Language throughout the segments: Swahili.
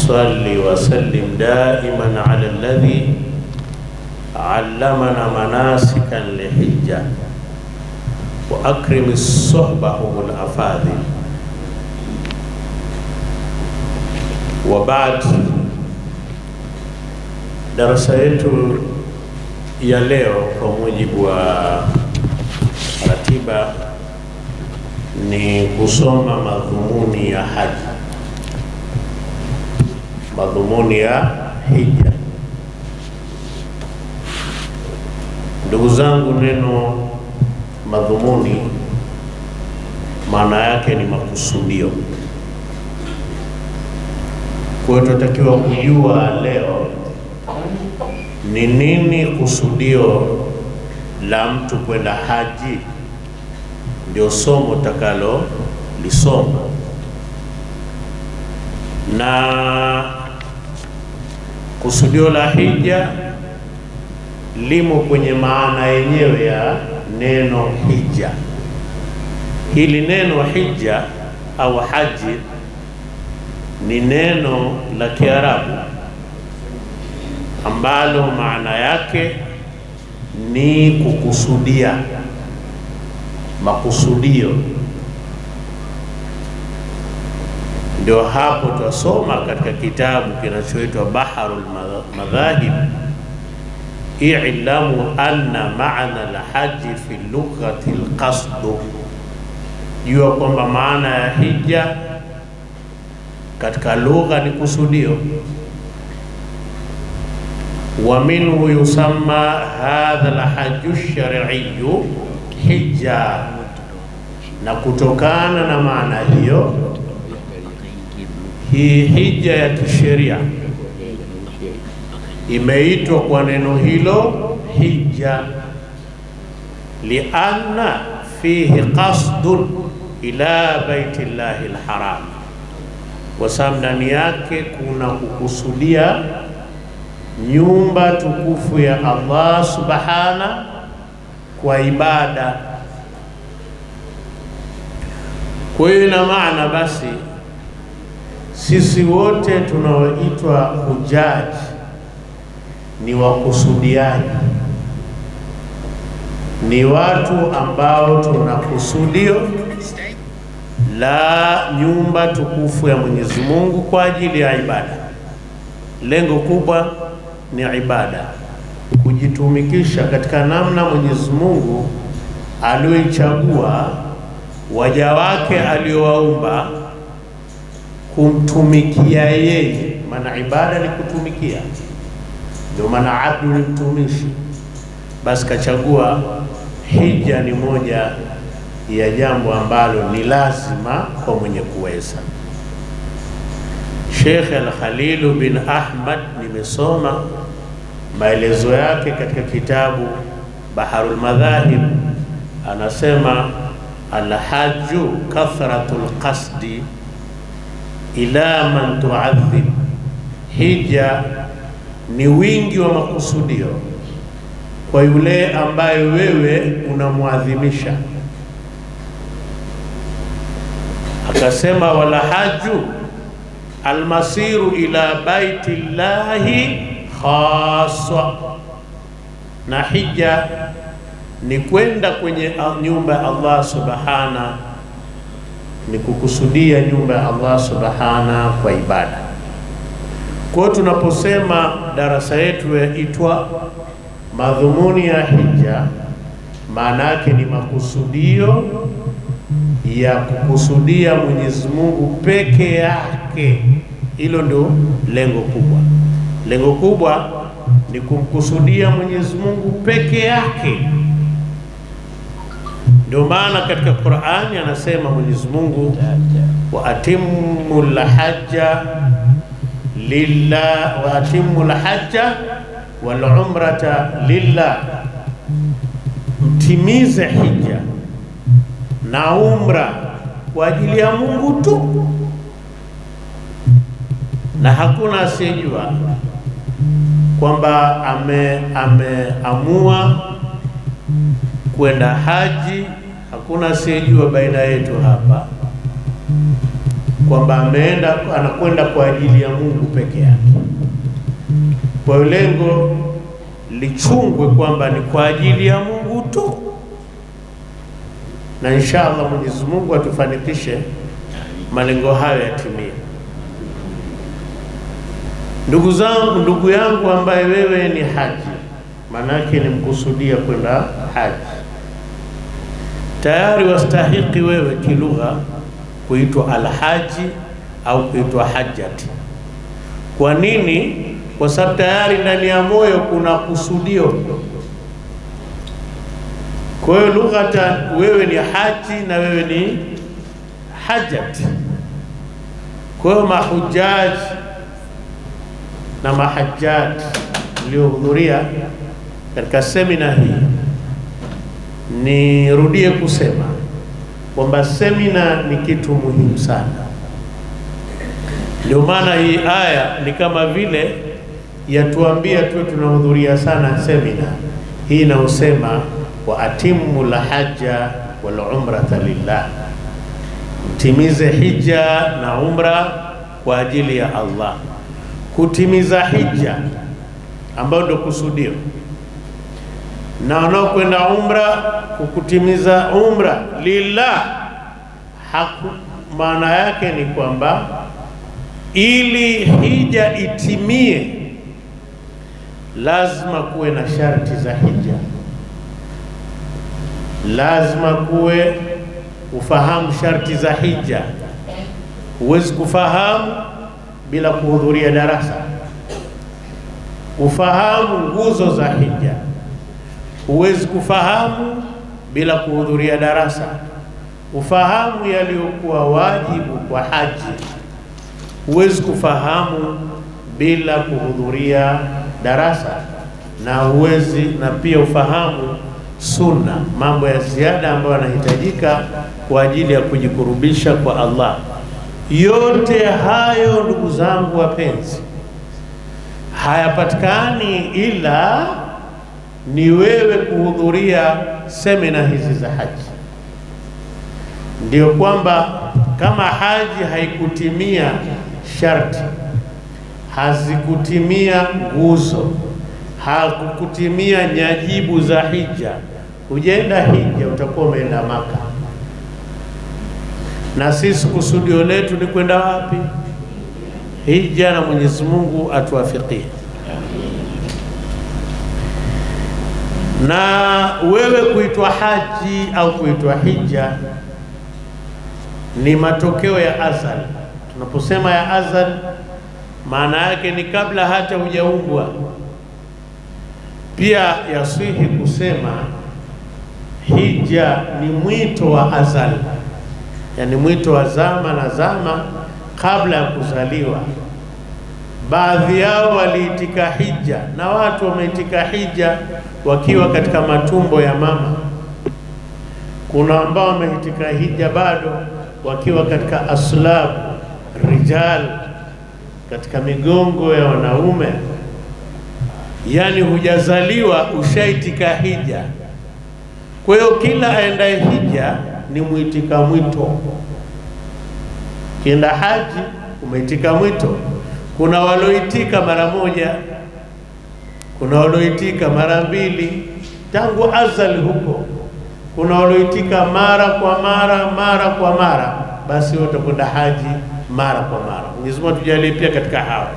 وصلي وسلم دائما على الذي علمنا مناسك الحجة وأكرم الصحبة هم الأفاضل. وبعد darasa yetu ya leo kwa mujibu wa ratiba ni kusoma madhumuni ya haji, madhumuni ya hija. Ndugu zangu, neno madhumuni maana yake ni makusudio. Kwa hiyo tunatakiwa kujua leo ni nini kusudio la mtu kwenda haji, ndio somo takalo lisoma. Na kusudio la hija limo kwenye maana yenyewe ya neno hija. Hili neno hija au haji ni neno la Kiarabu ambalo maana yake ni kukusudia, makusudio. Ndio hapo tutasoma katika kitabu kinachoitwa Baharul Madhahib, i'lamu anna ma'na al-hajj fi lughati al-qasd. Jua kwamba maana ya hija katika lugha ni kusudio. Wa minhu yusamma hadha al-hajju ash-shar'iyyu hija, na kutokana na maana hiyo hii hija ya kisheria imeitwa kwa neno hilo hija, lianna fihi qasdun ila baitillahi alharam, kwa sababu ndani yake kuna kukusudia nyumba tukufu ya Allah subhana kwa ibada. Kwa hiyo ina maana basi sisi wote tunaoitwa hujaji ni wakusudiaji, ni watu ambao tuna kusudio la nyumba tukufu ya Mwenyezi Mungu kwa ajili ya ibada. Lengo kubwa ni ibada, kujitumikisha katika namna Mwenyezi Mungu aliyoichagua waja wake aliowaumba kumtumikia yeye. Maana ibada ni kutumikia, ndio maana abdu ni mtumishi. Basi kachagua hija ni moja ya jambo ambalo ni lazima kwa mwenye kuweza. Sheikh Al-Khalil bin Ahmad, nimesoma maelezo yake katika kitabu Baharul Madhahib, anasema al-hajju kathratul qasdi ila man tu'adhib. Hija ni wingi wa makusudio kwa yule ambaye wewe unamuadhimisha. Akasema wala haju almasiru ila baiti llahi khassa, na hija ni kwenda kwenye nyumba ya Allah subhana, ni kukusudia nyumba ya Allah subhana kwa ibada. Kwa hiyo tunaposema darasa yetu yaitwa madhumuni ya hija, maana yake ni makusudio ya kukusudia Mwenyezi Mungu peke yake. Hilo ndio lengo kubwa. Lengo kubwa ni kumkusudia Mwenyezi Mungu peke yake. Ndio maana katika Qur'ani anasema Mwenyezi Mungu, wa atimul hajja lillah wa atimul hajja wal umrata lillah, mtimize hija na umra kwa ajili ya Mungu tu, na hakuna asiyejua kwamba ameamua kwenda haji. Hakuna asiyejua baina yetu hapa kwamba anakwenda kwa ajili ya Mungu peke yake. Kwa lengo lichungwe kwamba ni kwa ajili ya Mungu tu, na inshallah Mwenyezi Mungu atufanikishe malengo hayo yatimie. Ndugu yangu ambaye wewe ni haji, manake ni mkusudia kwenda haji, tayari wastahiki wewe kilugha kuitwa alhaji au kuitwa hajjati. Kwa nini? Kwa sababu tayari ndani ya moyo kuna kusudio. Kwa hiyo lughatan wewe ni haji na wewe ni hajjati. Kwa hiyo mahujaji na mahajjat mliohudhuria katika semina hii, nirudie kusema kwamba semina ni kitu muhimu sana. Ndio maana hii aya ni kama vile yatuambia tu tunahudhuria sana semina hii inaosema wa atimmu la hajja wal umrata lillah, mtimize hija na umra kwa ajili ya Allah. Kutimiza hija ambao ndio kusudio, na wanaokwenda umra kukutimiza umra lillah. Maana yake ni kwamba ili hija itimie lazima kuwe na sharti za hija, lazima kuwe ufahamu sharti za hija. Huwezi kufahamu bila kuhudhuria darasa. Ufahamu nguzo za hija, huwezi kufahamu bila kuhudhuria darasa. Ufahamu yaliyokuwa wajibu kwa haji, huwezi kufahamu bila kuhudhuria darasa. Na huwezi, na pia ufahamu sunna, mambo ya ziada ambayo yanahitajika kwa ajili ya kujikurubisha kwa Allah. Yote hayo ndugu zangu wapenzi, hayapatikani ila ni wewe kuhudhuria semina hizi za haji. Ndio kwamba kama haji haikutimia sharti, hazikutimia nguzo, hakukutimia nyajibu za hija, hujaenda hija, utakuwa umeenda Maka. Na sisi kusudio letu ni kwenda wapi? Hija, na Mwenyezi Mungu atuwafikie. Na wewe kuitwa haji au kuitwa hija ni matokeo ya azali. Tunaposema ya azali, maana yake ni kabla hata hujaumbwa. Pia yasihi kusema hija ni mwito wa azali, yani mwito wa zama na zama kabla ya kuzaliwa. Baadhi yao waliitika hija, na watu wameitika hija wakiwa katika matumbo ya mama. Kuna ambao wameitika hija bado wakiwa katika aslab rijal, katika migongo ya wanaume. Yani hujazaliwa ushaitika hija. Kwa hiyo kila aendaye hija ni muitika mwito. Kienda haji umeitika mwito. Kuna waloitika mara moja, kuna waloitika mara mbili tangu azali huko, kuna waloitika mara kwa mara, basi wote kwenda haji mara kwa mara. Mwenyezi Mungu tujalie pia katika hao.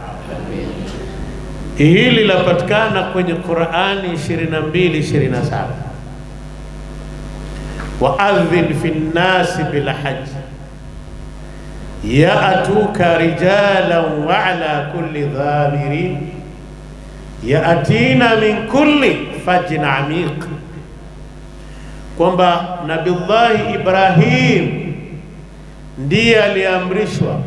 Hili lapatikana kwenye Qur'ani 22:27, wa'adhin fi nnasi bil hajj ya'tuka rijalan wa ala kulli dhamirin ya'tina min kulli fajjin amiq. Kwamba Nabiullahi Ibrahim ndiye aliamrishwa,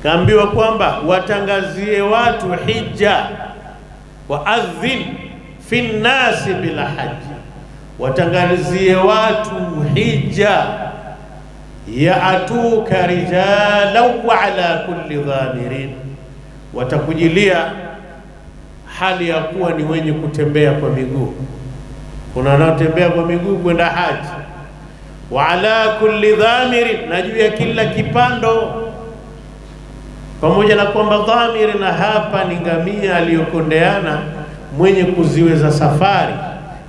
kaambiwa kwamba watangazie watu hija, wa'adhin fi nnasi bil hajj, watangazie watu hija, ya'tuka rijalan wa ala kulli dhamirin, watakujilia hali ya kuwa ni wenye kutembea kwa miguu. Kuna wanaotembea kwa miguu kwenda haji, wa ala kulli dhamirin, na juu ya kila kipando, pamoja na kwamba dhamiri na hapa ni ngamia aliyokondeana mwenye kuziweza safari,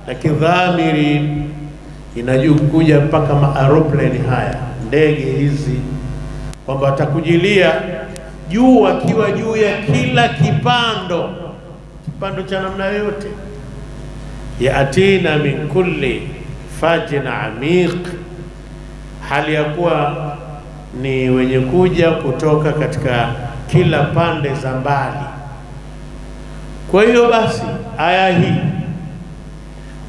lakini dhamiri inajukuja mpaka maaeroplane haya, ndege hizi, kwamba atakujilia juu akiwa juu ya kila kipando cha namna yote. Yatina min kulli fajin amiq, hali ya kuwa ni wenye kuja kutoka katika kila pande za mbali. Kwa hiyo basi aya hii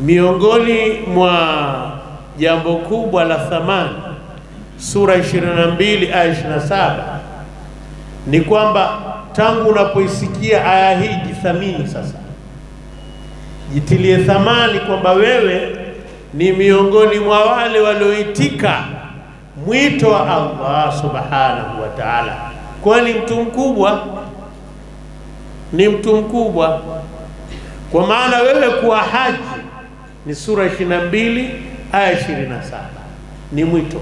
miongoni mwa jambo kubwa la thamani, sura 22 aya 27, ni kwamba tangu unapoisikia aya hii jithamini sasa, jitilie thamani kwamba wewe ni miongoni mwa wale walioitika mwito wa Allah subhanahu wa ta'ala, kwani mtu mkubwa ni mtu mkubwa. Kwa maana wewe kuwa haji ni sura 22 aya 27 ni mwito,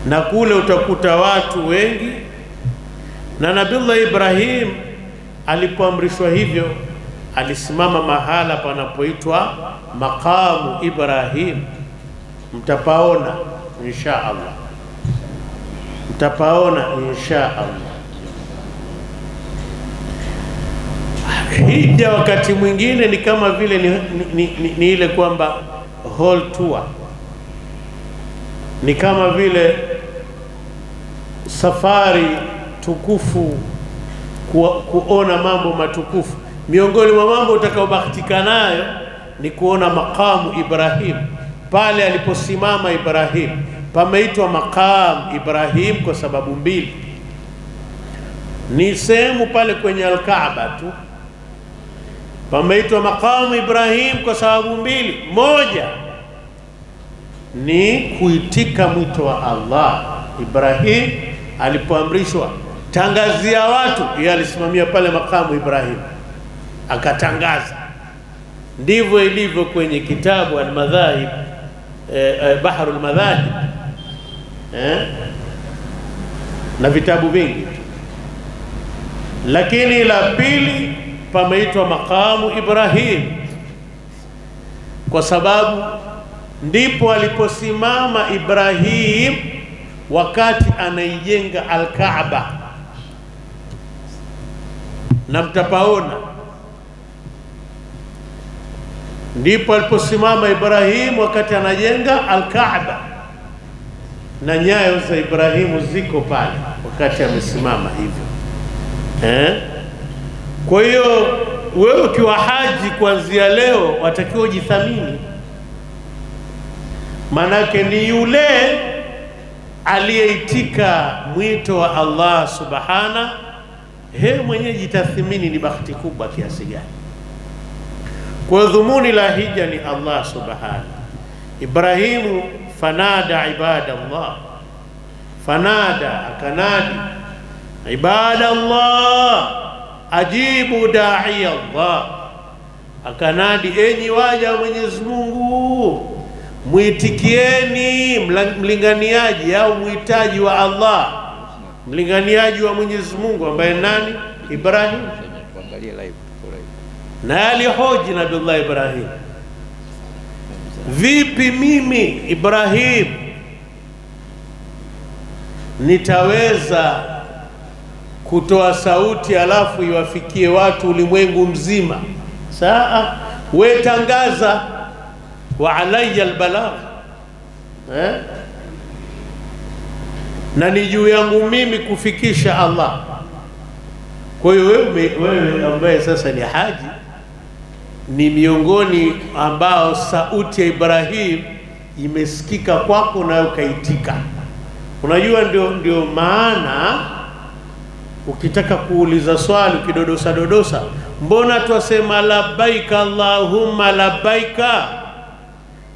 na kule utakuta watu wengi. Na Nabii Ibrahim alipoamrishwa hivyo alisimama mahala panapoitwa maqamu Ibrahim. Mtapaona insha Allah, mtapaona insha Allah. Hija wakati mwingine ni kama vile ni ile kwamba whole tour, ni kama vile safari tukufu, kuona mambo matukufu. Miongoni mwa mambo utakaobahatika nayo ni kuona maqamu Ibrahim. Pale aliposimama Ibrahim pameitwa maqam Ibrahim kwa sababu mbili. Ni sehemu pale kwenye Al-Kaaba tu pameitwa maqamu Ibrahim kwa sababu mbili. Moja ni kuitika mwito wa Allah. Ibrahim alipoamrishwa tangazia watu, yeye alisimamia pale maqamu Ibrahim akatangaza. Ndivyo ilivyo kwenye kitabu Al-Madhahib, Bahrul Madhahib, na vitabu vingi. Lakini la pili pameitwa maqamu Ibrahim kwa sababu ndipo aliposimama Ibrahim wakati anaijenga Al-Kaaba. Na mtapaona ndipo aliposimama Ibrahim wakati anajenga Al-Kaaba, na nyayo za Ibrahimu ziko pale wakati amesimama hivyo. Kwa hiyo wewe ukiwa haji kuanzia leo watakiwa ujithamini, manake ni yule aliyeitika mwito wa Allah subhana. Mwenye jitathmini ni bahati kubwa kiasi gani. Kwa dhumuni la hija ni Allah subhana. Ibrahimu fanada ibadallah, fanada akanadi ibadallah ajibu da'i Allah, akanadi enyi waja wa Mwenyezi Mungu, muitikieni mlinganiaji au muhitaji wa Allah, mlinganiaji wa Mwenyezi Mungu ambaye nani? Ibrahim. Na alihoji Nabii Ibrahim, vipi mimi Ibrahim nitaweza kutoa sauti alafu iwafikie watu ulimwengu mzima? Saa we tangaza, wa alayya albalagh, na ni juu yangu mimi kufikisha Allah. Kwa hiyo wewe ambaye sasa ni haji ni miongoni ambao sauti ya Ibrahim imesikika kwako na ukaitika. Unajua ndio maana ukitaka kuuliza swali ukidodosa, mbona twasema labbaika Allahumma labbaika,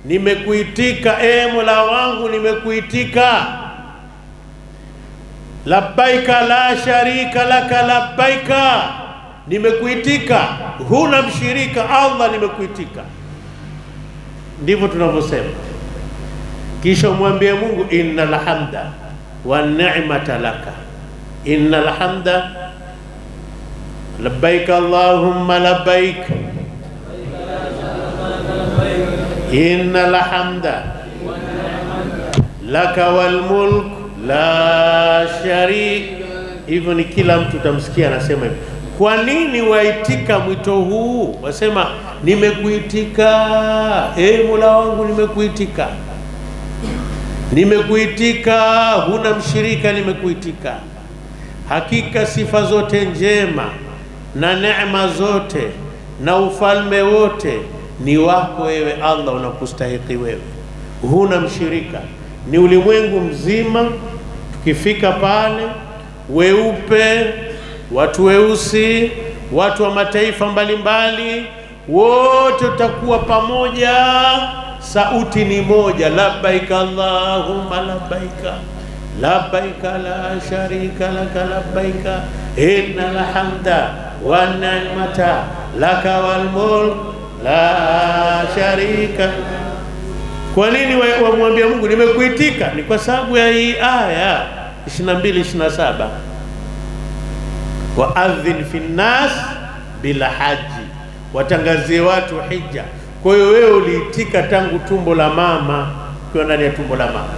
nimekuitika Mola wangu, nimekuitika. Labbaika la sharika laka labbaika, nimekuitika, huna mshirika Allah, nimekuitika. Ndivyo tunavyosema. kisha umwambie Mungu innal hamda wan ni'mata laka, innal hamda labbaik Allahumma labbaik, innal hamda laka wal mulk la sharik. Hivyo ni kila mtu utamsikia anasema hivyo. Kwa nini waitika mwito huu? Wasema nimekuitika, Mola wangu nimekuitika, nimekuitika, huna mshirika, nimekuitika. Hakika sifa zote njema na neema zote na ufalme wote ni wako wewe Allah, unakustahiki wewe, huna mshirika. Ni ulimwengu mzima, tukifika pale, weupe, watu weusi, watu wa mataifa mbalimbali, wote tutakuwa pamoja, sauti ni moja, labbaik Allahumma labbaik, labbaik la sharika laka labbaik, innal hamda wan ni'mata laka wal mulk la sharika. Kwa nini wamwambia Mungu nimekuitika? Ni kwa sababu ya hii aya 22-27, waadhin fi nnas bila haji, watangazie watu hija. Kwa hiyo wewe uliitika tangu tumbo la mama, ukiwa ndani ya tumbo la mama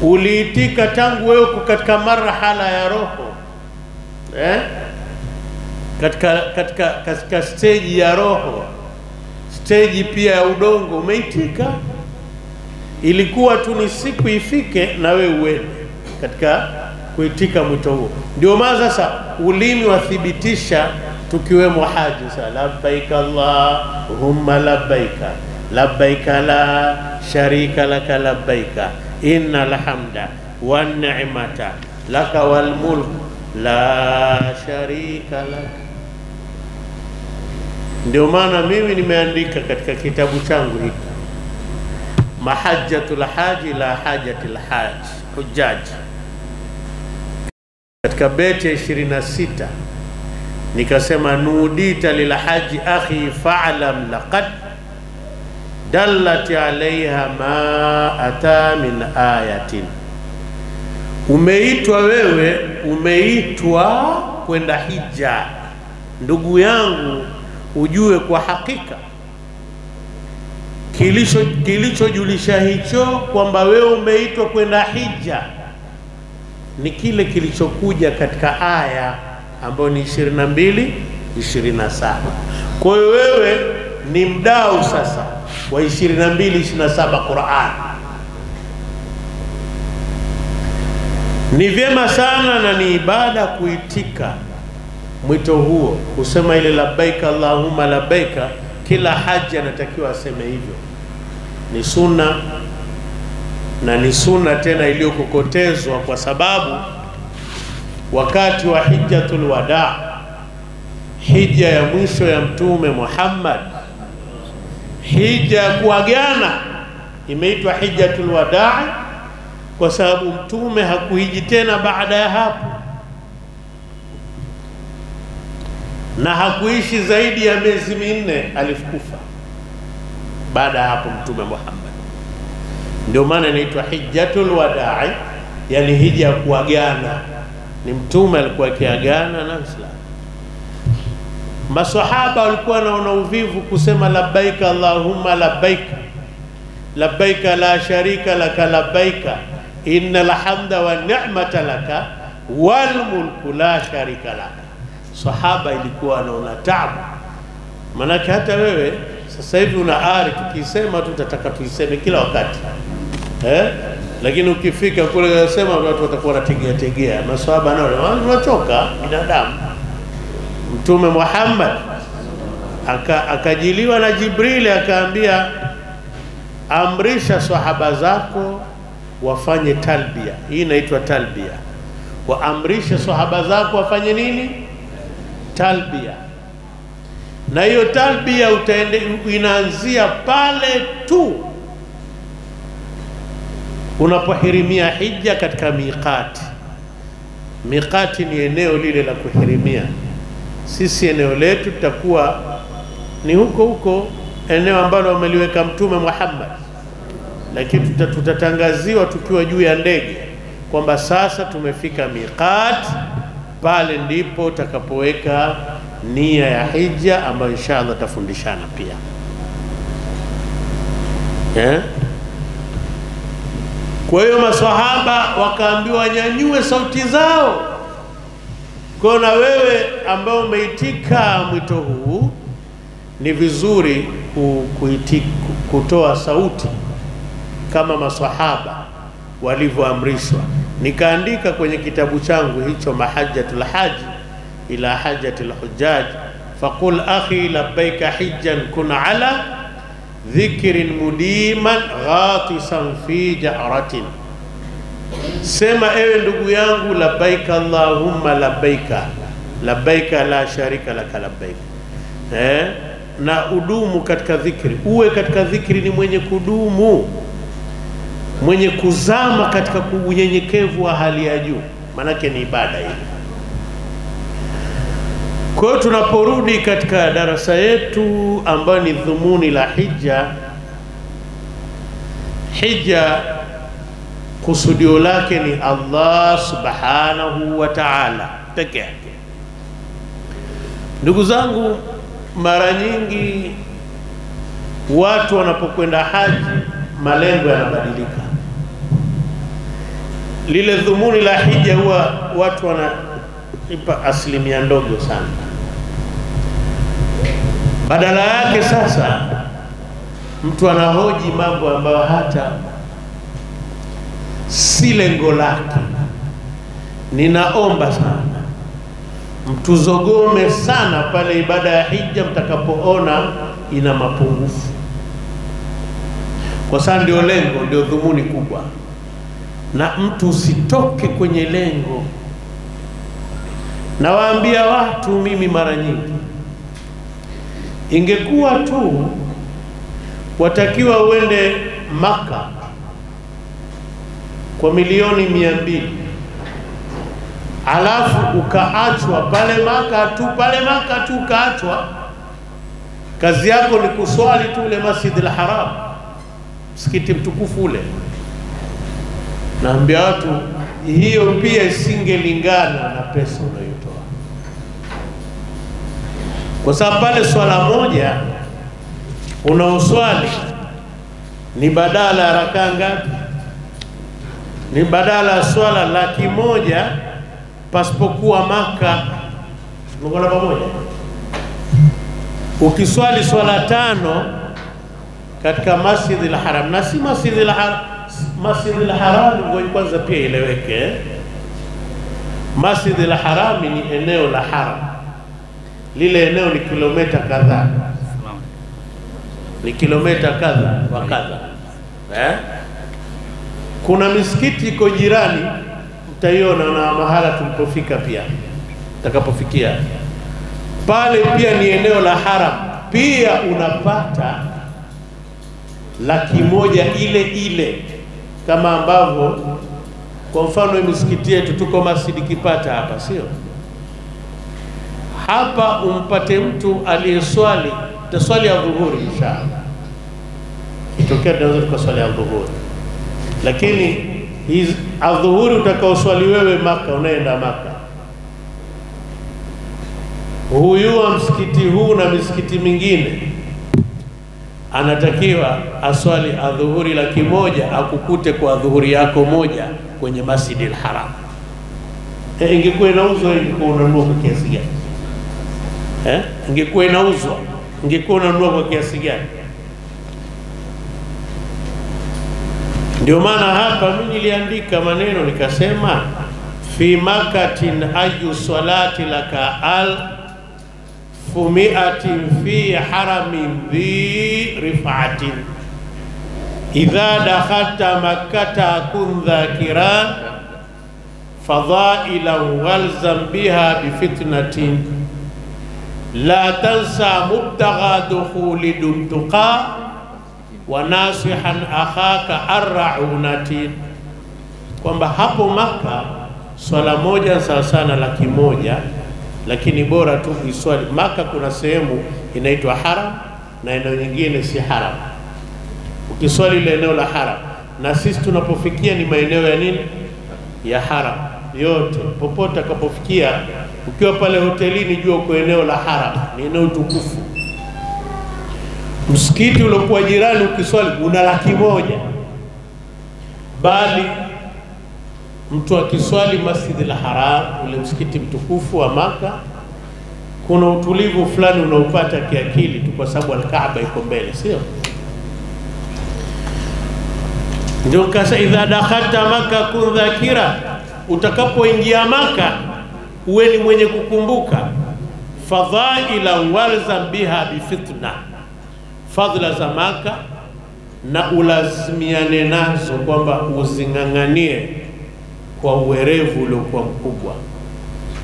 uliitika, tangu wewe uko katika marhala ya roho, katika stage ya roho, stage pia ya udongo, umeitika. Ilikuwa tu ni siku ifike na wewe uende katika kuitika mwito huo. Ndio maana sasa ulimi wathibitisha tukiwemo haji, sasa labbaik Allahumma labbaik, labbaik la sharika laka labbaik, innal hamda wan ni'mata laka wal mulk la sharika laka. Ndio maana mimi nimeandika katika kitabu changu hiki mahajjatul haji la hajatil haji hujaji, katika beti ya 26 nikasema nudita lil haji akhi fa'lam laqad dallat alaiha ma ata min ayatin. Umeitwa wewe, umeitwa kwenda hija, ndugu yangu, ujue kwa hakika kilichojulisha hicho kwamba wewe umeitwa kwenda hija ni kile kilichokuja katika aya ambayo ni 22-27. Kwa hiyo wewe ni mdau sasa wa 22-27 Qur'an. Ni vyema sana na ni ibada kuitika mwito huo, kusema ile labbaik Allahumma labbaik. Kila haji anatakiwa aseme hivyo, ni sunna, na ni sunna tena iliyokokotezwa, kwa sababu wakati wa hijjatul wada, hija ya mwisho ya Mtume Muhammad, hija ya kuagana, imeitwa hijjatul wada kwa sababu Mtume hakuhiji tena baada ya hapo, na hakuishi zaidi ya miezi 4 alikufa baada ya hapo Mtume Muhammad. Ndio maana inaitwa hijjatul wada'i, yani hija ya kuagana. Ni Mtume alikuwa akiagana na Uislamu. Maswahaba walikuwa wanaona uvivu kusema labbaik Allahumma labbaik, labbaik la sharika laka labbaik, innal hamda wan ni'mata laka wal mulku la sharika laka. Sahaba ilikuwa anaona taabu, manake hata wewe sasa hivi una ari, tukisema tu tutataka tuiseme kila wakati, lakini ukifika kule unasema watu watakuwa wanategea tegea. Maswahaba nao wanachoka binadamu. Mtume Muhammad akajiliwa na Jibril, akaambia amrisha sahaba zako wafanye talbia. Hii inaitwa talbia. Waamrisha sahaba zako wafanye nini? Talbia. Na hiyo talbia inaanzia pale tu unapohirimia hija katika miqati. Miqati ni eneo lile la kuhirimia. Sisi eneo letu tutakuwa ni huko huko eneo ambalo ameliweka Mtume Muhammad lakini tutatangaziwa tukiwa juu ya ndege kwamba sasa tumefika miqat. Pale ndipo utakapoweka nia ya hija ambayo inshallah tafundishana pia. Kwa hiyo maswahaba wakaambiwa nyanyue sauti zao. Kwa na wewe ambao umeitika mwito huu, ni vizuri kutoa sauti kama maswahaba walivyoamrishwa. Nikaandika kwenye kitabu changu hicho Mahajjatul Haji ila Hajjatul Hujjaj, faqul akhi labbaika hijjan kun ala dhikrin mudiman ghatisan fi ja'ratin. Sema ewe ndugu yangu, labbaika Allahumma labbaika, labbaika la sharika laka labbaika. Na udumu katika dhikri, uwe katika dhikri ni mwenye kudumu, mwenye kuzama katika unyenyekevu wa hali ya juu, manake ni ibada hii. Kwa hiyo tunaporudi katika darasa yetu ambayo ni dhumuni la hija, hija kusudio lake ni Allah subhanahu wa ta'ala peke yake. Ndugu zangu, mara nyingi watu wanapokwenda haji malengo yanabadilika. Lile dhumuni la hija huwa watu wanaipa asilimia ndogo sana. Badala yake sasa mtu anahoji mambo ambayo hata si lengo lake. Ninaomba sana mtuzogome sana pale ibada ya hija mtakapoona ina mapungufu, kwa sababu ndio lengo, ndio dhumuni kubwa, na mtu usitoke kwenye lengo. Nawaambia watu mimi mara nyingi, ingekuwa tu watakiwa uende Maka kwa milioni 200, alafu ukaachwa pale Maka tu ukaachwa, kazi yako ni kuswali tu ule Masjidil Haram, msikiti mtukufu ule. Naambia watu hiyo pia isingelingana na pesa unayotoa, kwa sababu pale swala moja unaoswali ni badala ya rakaa ngapi? Ni badala ya swala 100,000 pasipokuwa Maka. Tunaona pamoja, ukiswali swala 5 katika Masjidil Haram, na si Masjidil Haram, Masjidil Haram ngoja kwanza pia ileweke. Masjidil Haram ni eneo la haram, lile eneo ni kilomita kadhaa, ni kilomita kadha wa kadha. Kuna misikiti iko jirani, mtaiona na mahala tulipofika pia takapofikia pale, pia ni eneo la haram. Pia unapata 100,000 ile kama ambavyo kwa mfano misikiti yetu tuko Masjid Kipata hapa, sio hapa umpate mtu aliyeswali taswali ya dhuhuri inshallah, itokea tunaweza tukaswali ya dhuhuri, lakini hizi adhuhuri utakaoswali wewe Maka, unaenda Maka, huyu wa msikiti huu na misikiti mingine anatakiwa aswali adhuhuri 100,000 akukute kwa adhuhuri yako moja kwenye Masjidil Haram. Ingekuwa inauzwa, ingekuwa unanunua kwa kiasi gani? Ingekuwa inauzwa, ingekuwa unanunua kwa kiasi gani? Ndio maana hapa mimi niliandika maneno nikasema, fi makatin ayu salati laka fumiatin fi haramin dhi rifaatin idha dakhalta makkata kun dhakiran fadhaila walzam biha bifitnatin la tansa mubtagha dukhuli dumtuqa wa nasihan akhaka arraunati, kwamba hapo Maka swala moja sawa sana 100,000, lakini bora tu iswali Maka. Kuna sehemu inaitwa haram na eneo nyingine si haram. ukiswali ile eneo la haram. Na sisi tunapofikia ni maeneo ya nini? Ya haram yote. Popote akapofikia, ukiwa pale hotelini, jua uko eneo la haram, ni eneo tukufu. Msikiti uliokuwa jirani ukiswali una 100,000, bali mtu akiswali Masjidil Haram, ule msikiti mtukufu wa Maka, kuna utulivu fulani unaopata kiakili tu, kwa sababu al-Kaaba iko mbele, sio? Ndio kasa idha dakhalta Maka kun dhakira, utakapoingia Maka uwe ni mwenye kukumbuka fadhaila walzam biha bifitna, fadhila za Maka, na ulazimiane nazo, kwamba uzinganganie kwa uwerevu uliokuwa mkubwa.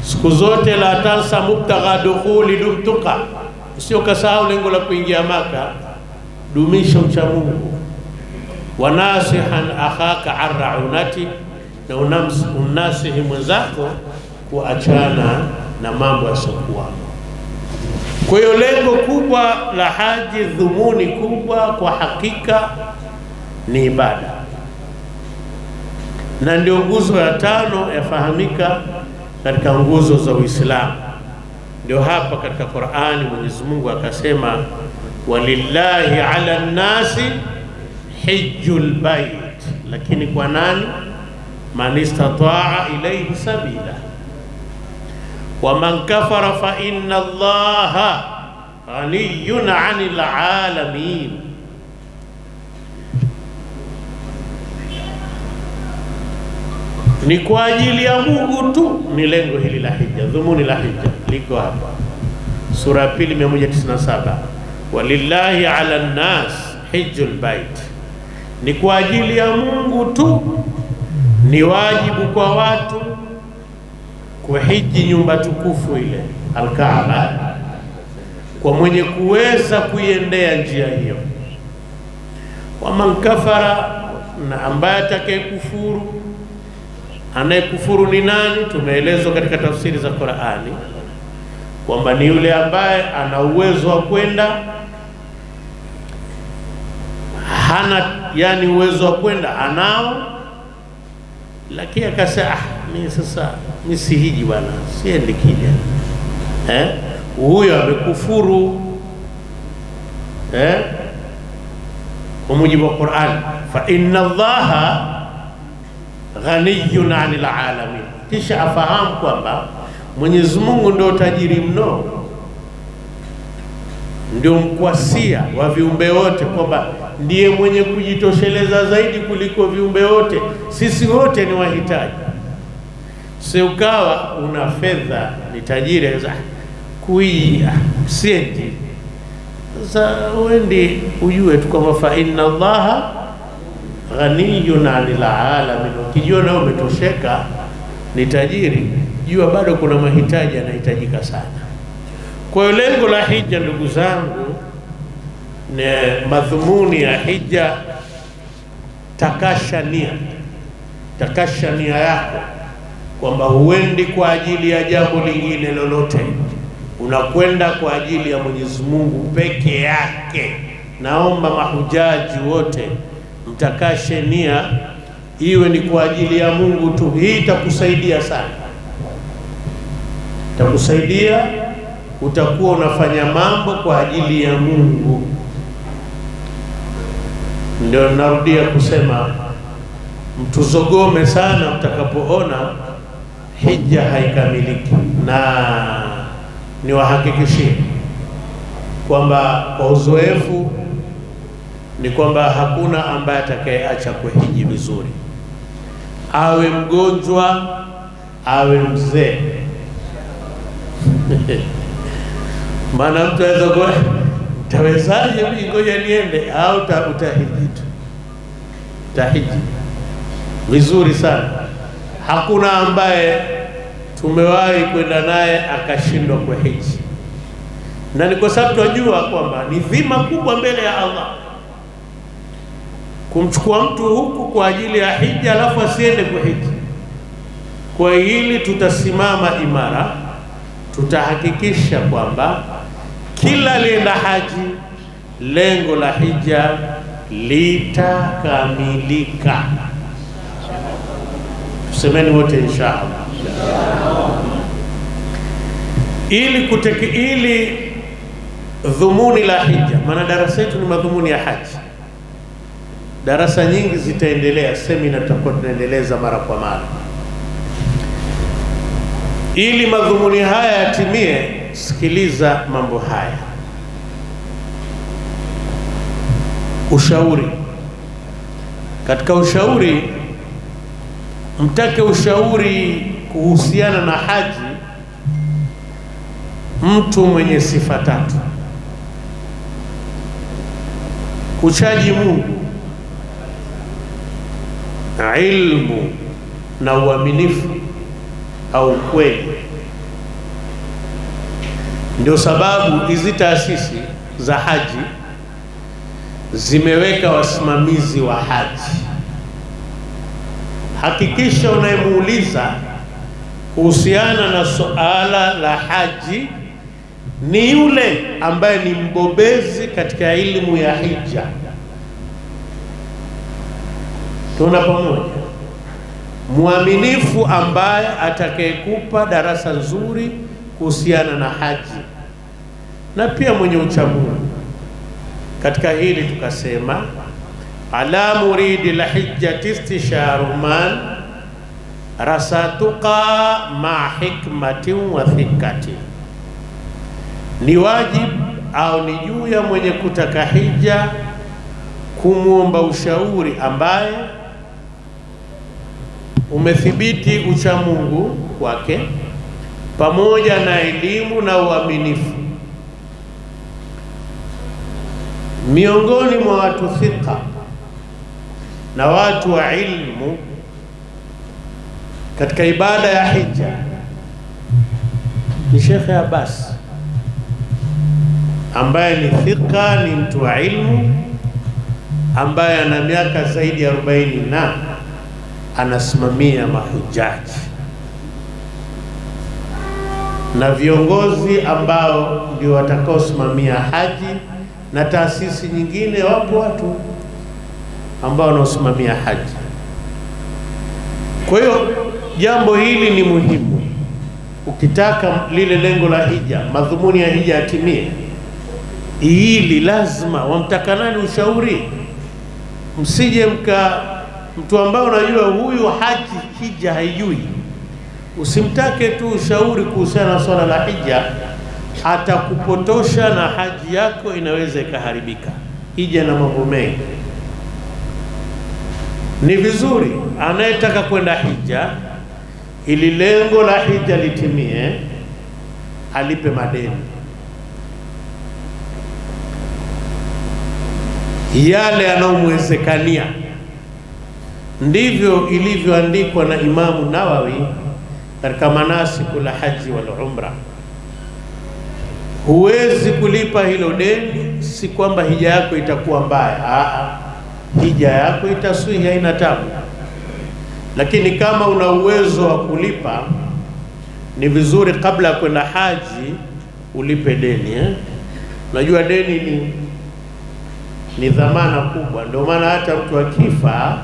Siku zote la tansa mubtagha dukhuli dumtuka, sio kasahau lengo la kuingia Maka, dumisha ucha Mungu. Wanasihan akhaka arraunati, na unasihi mwenzako kuachana na mambo yasiokuwa. Kwa hiyo lengo kubwa la haji, dhumuni kubwa kwa hakika ni ibada, na ndio nguzo ya 5 yafahamika katika nguzo za Uislamu. Ndio hapa katika Qur'ani Mwenyezi Mungu akasema, walillahi ala nnasi hijjul bait, lakini kwa nani? Man istata'a ilayhi sabila wa man kafara fa inna Allaha ghaniyun 'anil 'alamin. Ni kwa ajili ya Mungu tu ni lengo hili la hija, dhumuni la hija liko hapa sura ya 2 197, walillahi ala nnas hijjul bait. Ni kwa ajili ya Mungu tu, ni wajibu kwa watu kuhiji nyumba tukufu ile al-Kaaba, kwa mwenye kuweza kuiendea njia hiyo. Wa man kafara, na ambaye atakayekufuru. Anayekufuru ni nani? Tumeelezwa katika tafsiri za Qur'ani kwamba ni yule ambaye ana uwezo wa kwenda, hana yani uwezo wa kwenda anao, lakini akasema mimi sasa nisihiji bwana, siendi kija. Huyo amekufuru. Kwa mujibu wa Qur'an, fa inna Allaha ghaniyun 'anil 'alamin. Kisha afahamu kwamba Mwenyezi Mungu ndio tajiri mno, ndio mkwasia wa viumbe wote, kwamba ndiye mwenye kujitosheleza zaidi kuliko viumbe wote. Sisi wote ni wahitaji. Si ukawa una fedha, ni tajiri, kuia siendi. Sasa uende ujue tu kwamba fa inna Allaha ghaniyun 'anil 'alamin. Ukijiona umetosheka, ni tajiri, jua bado kuna mahitaji yanahitajika sana. Kwa hiyo lengo la hija, ndugu zangu, ni madhumuni ya hija, takasha nia yako, kwamba huendi kwa ajili ya jambo lingine lolote, unakwenda kwa ajili ya Mwenyezi Mungu peke yake. Naomba mahujaji wote mtakashe nia, iwe ni kwa ajili ya Mungu tu. Hii itakusaidia sana, itakusaidia, utakuwa unafanya mambo kwa ajili ya Mungu. Ndio narudia kusema, mtuzogome sana mtakapoona hija haikamiliki, na niwahakikishie kwamba kwa uzoefu ni kwamba hakuna ambaye atakayeacha kuhiji vizuri, awe mgonjwa awe mzee. Maana mtu anaweza kuwa tawezaje mimi ngoja niende, au utahiji tu, tahiji vizuri sana. Hakuna ambaye tumewahi kwenda naye akashindwa kuhiji, na ni kwa sababu tunajua kwamba ni dhima kubwa mbele ya Allah kumchukua mtu huku kwa ajili ya hija alafu asiende kuhiji. Kwa hili tutasimama imara, tutahakikisha kwamba kila alienda haji, lengo la hija litakamilika. Tusemeni wote inshallah. Ili dhumuni la hija, maana darasa yetu ni madhumuni ya haji. Darasa nyingi zitaendelea, semina tutakuwa tunaendeleza mara kwa mara. Ili madhumuni haya yatimie, sikiliza mambo haya. Ushauri. Katika ushauri, mtake ushauri kuhusiana na haji mtu mwenye sifa tatu: uchaji Mungu, ilmu na uaminifu au kweli. Ndio sababu hizi taasisi za haji zimeweka wasimamizi wa haji. Hakikisha unayemuuliza kuhusiana na suala la haji ni yule ambaye ni mbobezi katika elimu ya hija. Tuna pamoja, muaminifu ambaye atakayekupa darasa nzuri kuhusiana na haji, na pia mwenye uchamungu. Katika hili tukasema ala muridi la hijjati istisharu man rasatuqa ma hikmatin wa thikati. Ni wajibu au ni juu ya mwenye kutaka hija kumwomba ushauri ambaye umethibiti uchamungu wake pamoja na elimu na uaminifu. Miongoni mwa watu thika na watu wa ilmu katika ibada ya hija ni Sheikh Abbas, ambaye ni thika, ni mtu wa ilmu, ambaye ana miaka zaidi ya 40 na anasimamia mahujaji, na viongozi ambao ndio watakaosimamia haji, na taasisi nyingine wapo watu ambao wanaosimamia haji. Kwa hiyo jambo hili ni muhimu. Ukitaka lile lengo la hija, madhumuni ya hija yatimie, hili lazima wamtaka nani ushauri. Msije mtu ambao unajua huyu haji hija haijui, usimtake tu ushauri kuhusiana na swala la hija, atakupotosha na haji yako inaweza ikaharibika. Hija na mambo mengi. Ni vizuri anayetaka kwenda hija, ili lengo la hija litimie, alipe madeni yale yanayomwezekania. Ndivyo ilivyoandikwa na Imamu Nawawi katika manasiku la haji wal umra. Huwezi kulipa hilo deni, si kwamba hija yako itakuwa mbaya. Hija yako itaswihi, haina tabu. Lakini kama una uwezo wa kulipa, ni vizuri kabla ya kwenda haji ulipe deni. Unajua deni ni dhamana kubwa. Ndio maana hata mtu akifa,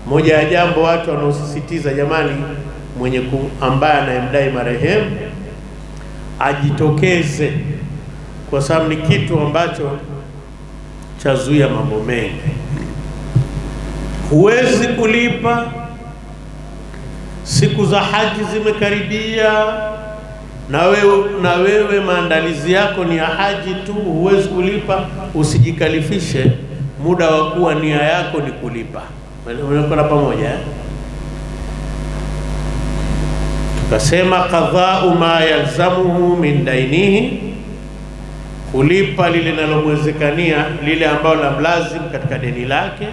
moja ya jambo watu wanaosisitiza, jamani, mwenye ambaye anayemdai marehemu ajitokeze, kwa sababu ni kitu ambacho chazuia mambo mengi. Huwezi kulipa, siku za haji zimekaribia, na wewe maandalizi yako ni ya haji tu, huwezi kulipa. Usijikalifishe muda wa kuwa nia yako ni kulipa. Unakwenda pamoja Tukasema qadha'u ma yalzamuhu min dainihi, kulipa lile linalomwezekania, lile ambalo la mlazim katika deni lake.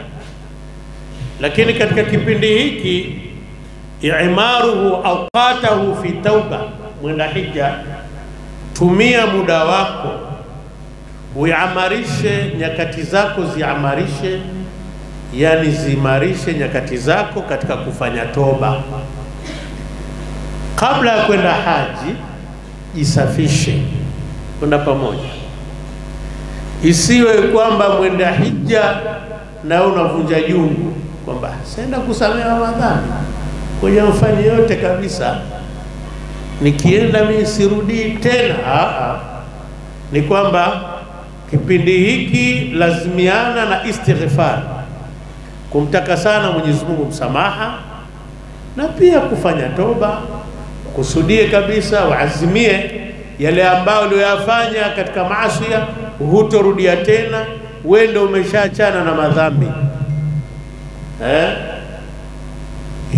Lakini katika kipindi hiki i'maruhu awqatahu fi tauba, mwenda hija, tumia muda wako, uiamarishe nyakati zako, ziamarishe, yani zimarishe nyakati zako katika kufanya toba. Kabla ya kwenda haji, jisafishe. Kwenda pamoja, isiwe kwamba mwenda hija na unavunja jungu kwamba senda kusamehewa madhambi, koja mfanye yote kabisa, nikienda mimi sirudi tena. Ni kwamba kipindi hiki lazimiana na istighfar, kumtaka sana Mwenyezi Mungu msamaha, na pia kufanya toba, kusudie kabisa, waazimie yale ambayo uliyofanya katika maasi hutorudia tena, wendo umeshaachana na madhambi.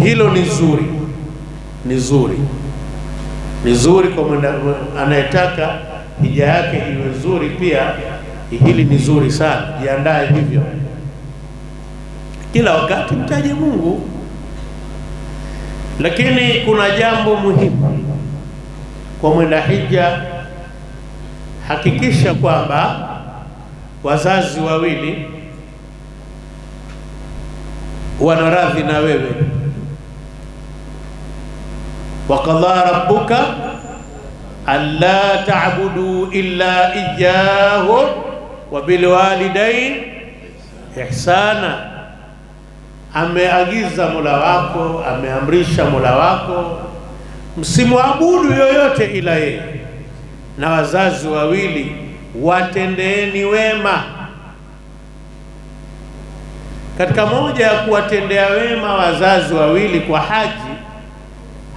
Hilo ni zuri, ni zuri kwa anayetaka hija yake iwe nzuri. Pia hili ni zuri sana, jiandae hivyo kila wakati, mtaje Mungu. Lakini kuna jambo muhimu kwa mwenda hija, hakikisha kwamba wazazi wawili wanaradhi na wewe. Waqadha rabbuka alla ta'budu illa iyyahu wa bil walidain ihsana. Ameagiza Mola wako, ameamrisha Mola wako, msimwabudu yoyote ila yeye, na wazazi wawili watendeeni wema. Katika moja ya kuwatendea wema wazazi wawili kwa haji,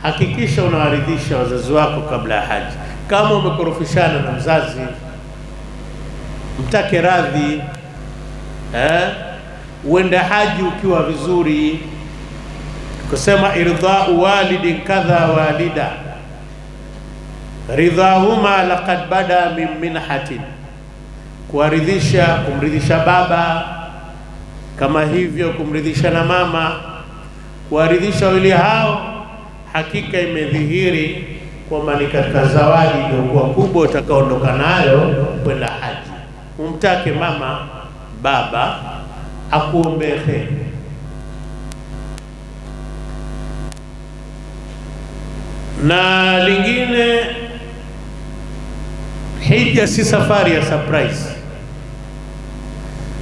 hakikisha unawaridhisha wazazi wako kabla ya haji. Kama umekorofishana na mzazi, mtake radhi, uende haji ukiwa vizuri. Kusema irdha'u walidin kadha walida ridhahuma laqad bada min minhatin, kuwaridhisha, kumridhisha baba kama hivyo kumridhisha na mama, kuwaridhisha wawili hao hakika imedhihiri kwamba ni katika zawadi iliyokuwa kubwa utakaondoka nayo kwenda haji. Umtake mama baba akuombee kheri. Na lingine, hija si safari ya surprise.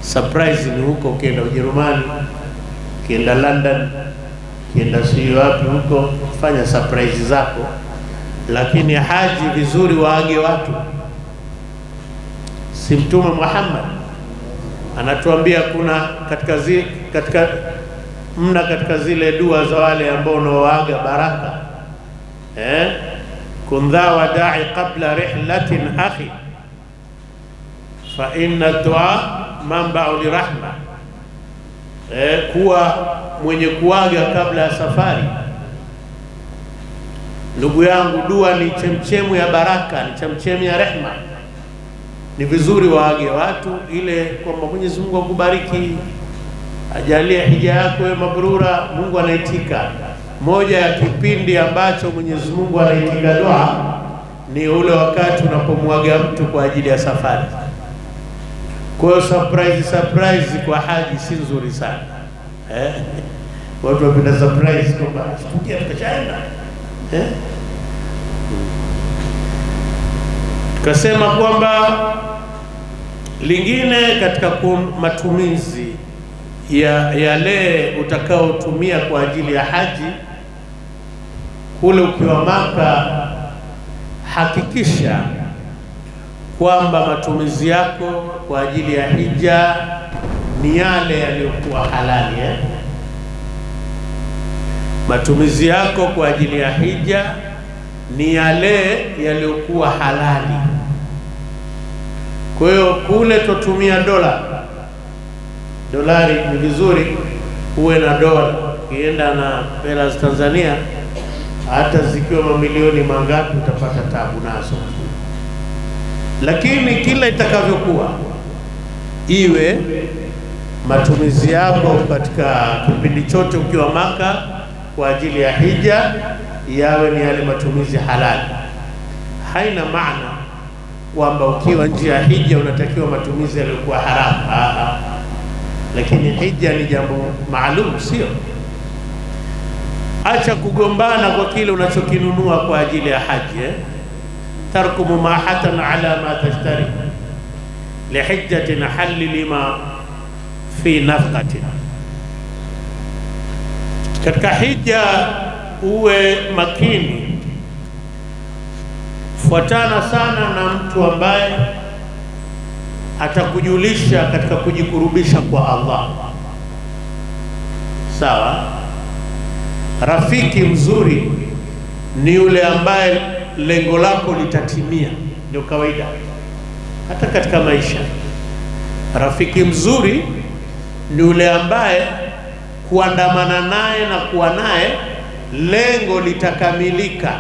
Surprise ni huko ukienda Ujerumani, ukienda London, ukienda sio wapi huko, fanya surprise zako. Lakini haji vizuri waage watu. Si Mtume Muhammad anatuambia kuna katika zile dua za wale ambao wanaoaga baraka, kundha wada'i qabla rihlatin akhi fa inna dua manba'u lirahma, kuwa mwenye kuaga kabla ya safari. Ndugu yangu, dua ni chemchemu ya baraka, ni chemchemu ya rehma. Ni vizuri waage watu ile kwamba Mwenyezi Mungu akubariki, ajalie hija yako ya mabrura. Mungu anaitika. Moja ya kipindi ambacho Mwenyezi Mungu anaitika dua ni ule wakati unapomwaga mtu kwa ajili ya safari. Kwa hiyo surprise kwa haji si nzuri sana. Watu wapenda surprise kwamba tukia tukashaenda. Tukasema kwamba lingine katika matumizi ya yale utakaotumia kwa ajili ya haji, kule ukiwa Maka, hakikisha kwamba matumizi yako kwa ajili ya hija ni yale yaliyokuwa halali. Matumizi yako kwa ajili ya hija ni yale yaliyokuwa halali. Kwa hiyo kule tutumia dolari, ni vizuri uwe na dola. Ukienda na hela za Tanzania, hata zikiwa mamilioni mangapi utapata tabu nazo. Lakini kila itakavyokuwa, iwe matumizi yako katika kipindi chote ukiwa Maka kwa ajili ya hija yawe ni yale matumizi halali. Haina maana kwamba ukiwa nje ya hija unatakiwa matumizi yaliyokuwa haramu. Lakini hija ni jambo maalum, sio? Acha kugombana kwa kile unachokinunua kwa ajili ya haji. Tarku mumahatan ala ma tashtari lihijjatin halli lima fi nafqatin. Katika hija uwe makini, fuatana sana na mtu ambaye atakujulisha katika kujikurubisha kwa Allah. Sawa? Rafiki mzuri ni yule ambaye lengo lako litatimia. Ndio kawaida hata katika maisha. Rafiki mzuri ni yule ambaye kuandamana naye na kuwa naye lengo litakamilika.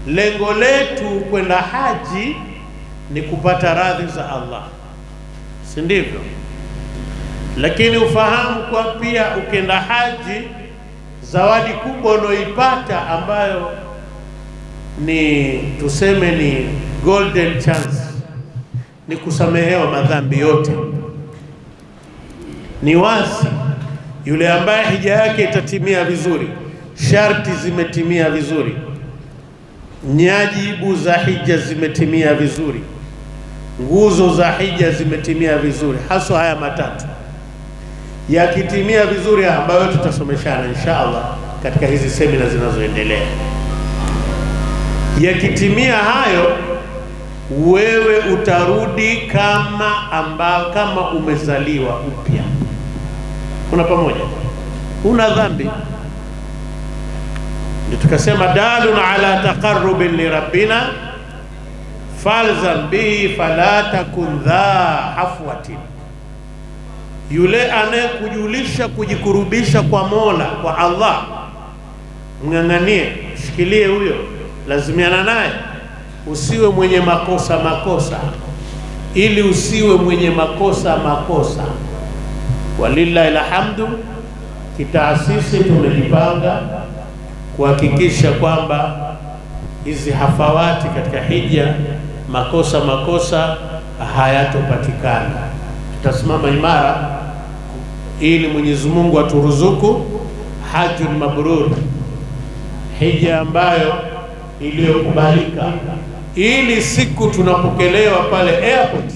Lengo letu kwenda haji ni kupata radhi za Allah, si ndivyo? Lakini ufahamu kwa pia ukenda haji, zawadi kubwa unaoipata ambayo ni tuseme ni golden chance, ni kusamehewa madhambi yote. Ni wazi yule ambaye hija yake itatimia vizuri, sharti zimetimia vizuri, nyajibu za hija zimetimia vizuri, nguzo za hija zimetimia vizuri, haswa haya matatu yakitimia vizuri, ambayo tutasomeshana insha Allah katika hizi semina zinazoendelea. Yakitimia hayo, wewe utarudi kama umezaliwa upya. Kuna pamoja, una dhambi. Ndio tukasema dalun ala taqarrubin li rabbina falzam bihi fala takun dha hafwatin. Yule anayekujulisha kujikurubisha kwa Mola, kwa Allah, mng'ang'anie, shikilie huyo, lazimiana naye, usiwe mwenye makosa, ili usiwe mwenye makosa. Walillahi alhamdu, kitaasisi tumejipanga kuhakikisha kwamba hizi hafawati katika hija, makosa hayatopatikana. Tutasimama imara ili Mwenyezi Mungu aturuzuku hajjun mabrur, hija ambayo iliyokubalika, ili siku tunapokelewa pale airport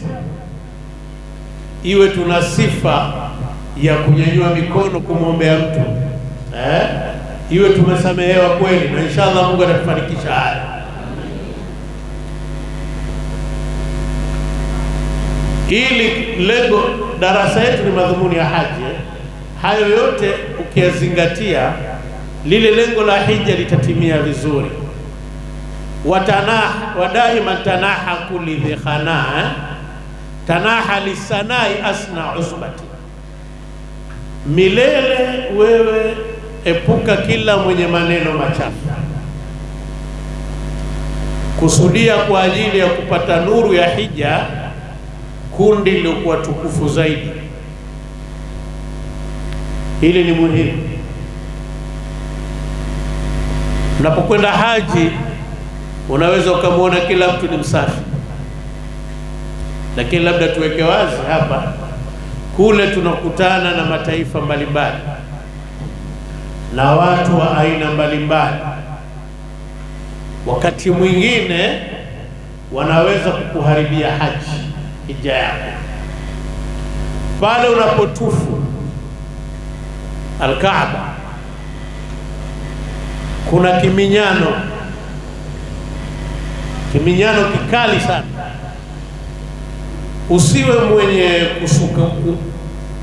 iwe tuna sifa ya kunyanyua mikono kumwombea mtu, iwe tumesamehewa kweli, na inshallah Mungu atatufanikisha haya. Ili lengo darasa yetu ni madhumuni ya haji. Hayo yote ukiyazingatia, lile lengo la hija litatimia vizuri. Wadaima tanaha kulli dhi khana tanaha lisanai asna usbati. Milele wewe epuka kila mwenye maneno machafu, kusudia kwa ajili ya kupata nuru ya hija, kundi lilokuwa tukufu zaidi. Hili ni muhimu. Unapokwenda haji, unaweza ukamwona kila mtu ni msafi, lakini labda tuweke wazi hapa, kule tunakutana na mataifa mbalimbali na watu wa aina mbalimbali. Wakati mwingine wanaweza kukuharibia haji, hija yako. Pale unapotufu Al-Kaaba, kuna kiminyano kikali sana. Usiwe mwenye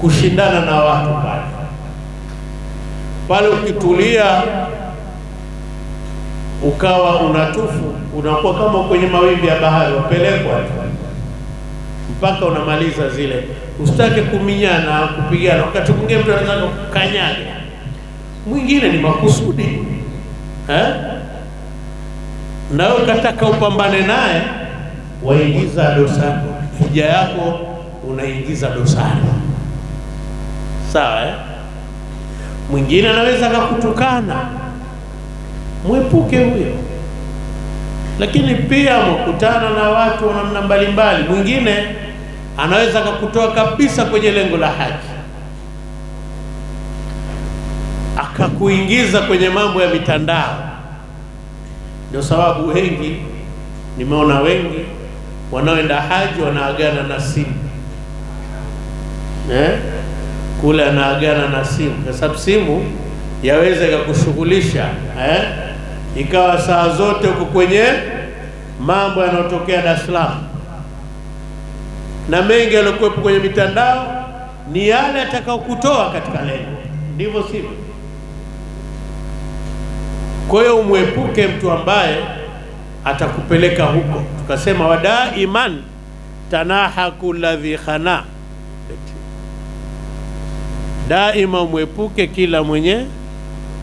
kushindana na watu pale. Ukitulia ukawa unatufu, unakuwa kama kwenye mawimbi ya bahari, upelekwa mpaka unamaliza zile. Usitake kuminyana, kupigana. Wakati mwingine mtu anataka kukanyaga, mwingine ni makusudi, na wewe ukataka upambane naye, waingiza dosari. Hija yako unaingiza dosari. Sawa? Mwingine anaweza kukutukana, mwepuke huyo. Lakini pia mkutana na watu wa namna mbalimbali. Mwingine anaweza kukutoa kabisa kwenye lengo la haji, akakuingiza kwenye mambo ya mitandao. Ndio sababu nimeona wengi wanaoenda haji wanaagana na simu. kule anaagana na simu, kwa sababu simu yaweza kukushughulisha ikawa saa zote uko kwenye mambo yanayotokea Dar es Salaam, na mengi yaliokuwepo kwenye mitandao ni yale atakao kutoa katika lengo, ndivyo sivyo? Kwa hiyo umwepuke mtu ambaye atakupeleka huko. Tukasema wadaiman tanaha kulladhi khana, daima umwepuke kila mwenye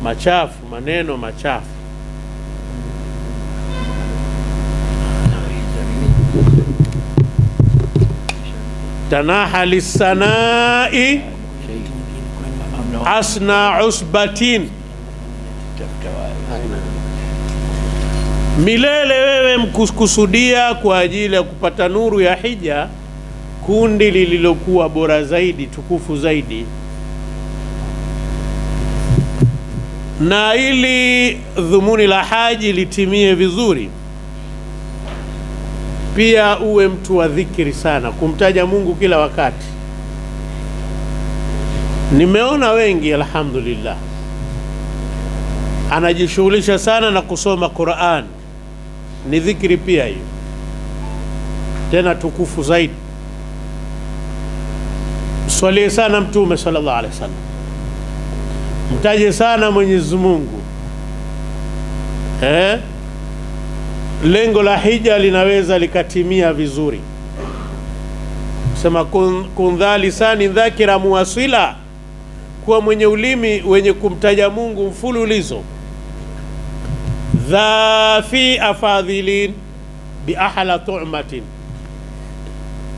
machafu, maneno machafu. Tanaha lisanai asna usbatin, milele wewe mkusudia kwa ajili ya kupata nuru ya hija kundi lililokuwa bora zaidi, tukufu zaidi. Na ili dhumuni la haji litimie vizuri, pia uwe mtu wa dhikri sana, kumtaja Mungu kila wakati. Nimeona wengi alhamdulillah anajishughulisha sana na kusoma Qur'an, ni dhikri pia hiyo, tena tukufu zaidi. Swali sana Mtume sallallahu alaihi wasallam, mtaje sana Mwenyezi Mungu. Lengo la hija linaweza likatimia vizuri. Sema kun dha lisani dhakira muwasila, kuwa mwenye ulimi wenye kumtaja Mungu mfululizo. Dha fi afadhilin bi ahla tu'matin,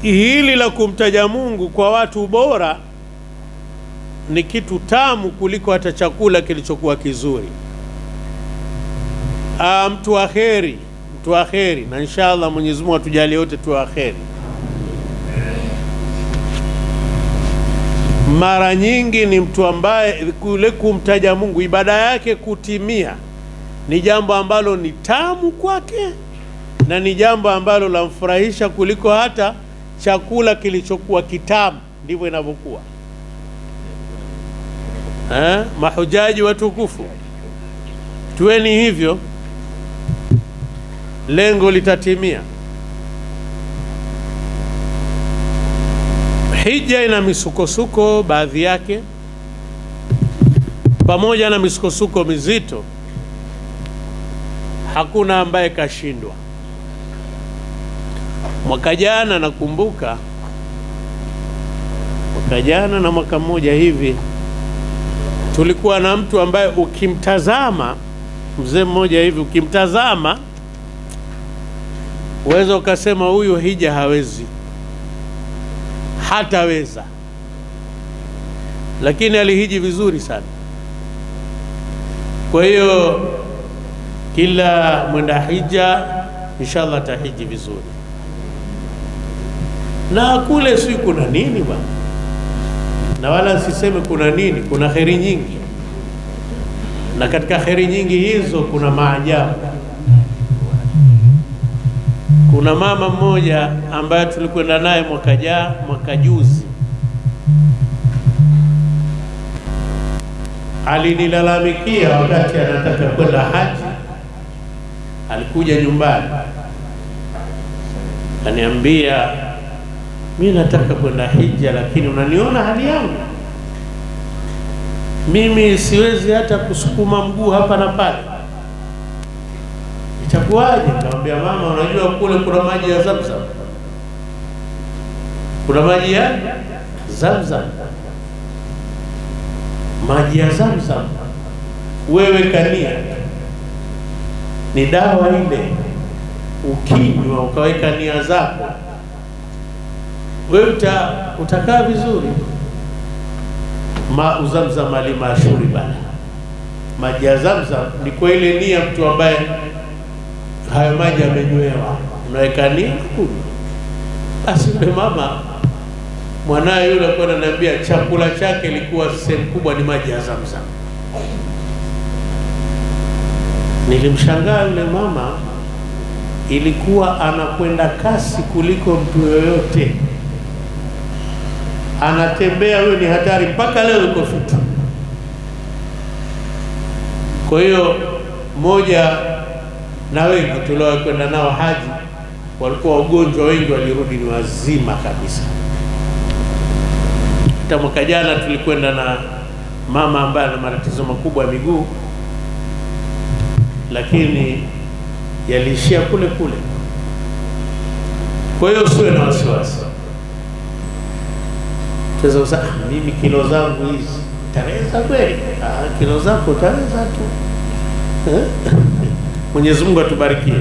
hili la kumtaja Mungu kwa watu bora ni kitu tamu kuliko hata chakula kilichokuwa kizuri. Mtu wa kheri, mtu wa kheri, na inshallah Mwenyezi Mungu atujalie wote tuwe wa kheri. Mara nyingi ni mtu ambaye kule kumtaja Mungu, ibada yake kutimia, ni jambo ambalo ni tamu kwake, na ni jambo ambalo lamfurahisha kuliko hata chakula kilichokuwa kitamu. Ndivyo inavyokuwa. Mahujaji watukufu, tuweni hivyo, lengo litatimia. Hija ina misukosuko baadhi yake, pamoja na misukosuko mizito, hakuna ambaye kashindwa. Mwaka jana nakumbuka, mwaka jana na mwaka mmoja hivi, tulikuwa na mtu ambaye ukimtazama, mzee mmoja hivi, ukimtazama uweza ukasema huyu hija hawezi, hataweza, lakini alihiji vizuri sana. Kwa hiyo kila mwenda hija inshallah tahiji vizuri. Na kule si kuna nini bwana, na wala siseme kuna nini, kuna kheri nyingi, na katika kheri nyingi hizo kuna maajabu. Kuna mama mmoja ambaye tulikwenda naye mwaka juzi, alinilalamikia wakati anataka kwenda haji. Alikuja nyumbani ananiambia, mimi nataka kwenda hija, lakini unaniona hali yangu, mimi siwezi hata kusukuma mguu hapa na pale, itakuwaje? Nikamwambia, mama, unajua kule kuna maji ya Zamzam, kuna maji ya Zamzam, maji ya Zamzam. Wewe kania, ni dawa ile, ukinywa ukaweka nia zako, wewe utakaa vizuri. Ma Zamzam alimashuri bana, maji ya Zamzam ni kwa ile nia, mtu ambaye hayo maji amenywewa, unaweka nia kunywa. Basi yule mama, mwanae yule alikuwa ananiambia chakula chake ilikuwa sehemu kubwa ni maji ya Zamzam. Nilimshangaa yule mama, ilikuwa anakwenda kasi kuliko mtu yoyote. anatembea, huyo ni hatari, mpaka leo yuko fit. Kwa hiyo moja na wengi tuliokwenda nao haji walikuwa wagonjwa, wengi walirudi ni wazima kabisa. Hata mwaka jana tulikwenda na mama ambaye ana matatizo makubwa ya miguu, lakini yaliishia kule kule. Kwa hiyo usiwe na wasiwasi. Tuweza kusema mimi kilo zangu hizi taweza kweli? Kilo zako taweza tu. Mwenyezi Mungu atubarikie.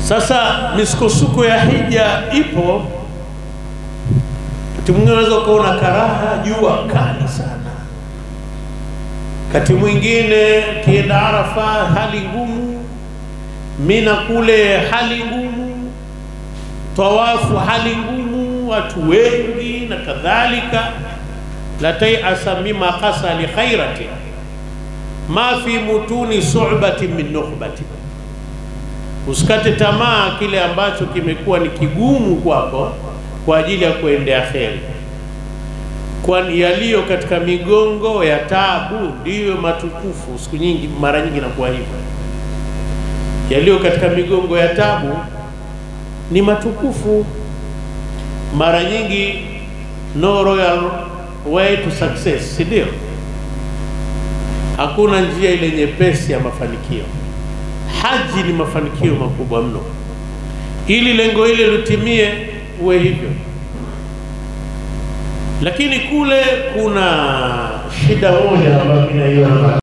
Sasa misukosuko ya hija ipo. Wakati mwingine unaweza kuona karaha, jua kali sana. Wakati mwingine kienda Arafa hali ngumu, Mina kule hali ngumu, tawafu hali ngumu, watu wengi na kadhalika. La tayasa mimma qasa li khairati ma fi mutuni su'bati min nukhbati. Usikate tamaa kile ambacho kimekuwa ni kigumu kwako kwa ajili ya kuendea kheri, kwani yaliyo katika migongo ya taabu ndiyo matukufu. Siku nyingi, mara nyingi nakuwa hivyo, yaliyo katika migongo ya taabu ni matukufu. Mara nyingi no royal way to success, si ndio? Hakuna njia ile nyepesi ya mafanikio. Haji ni mafanikio makubwa mno. Ili lengo ile litimie, uwe hivyo. Lakini kule kuna shida moja ambayo ninaiona.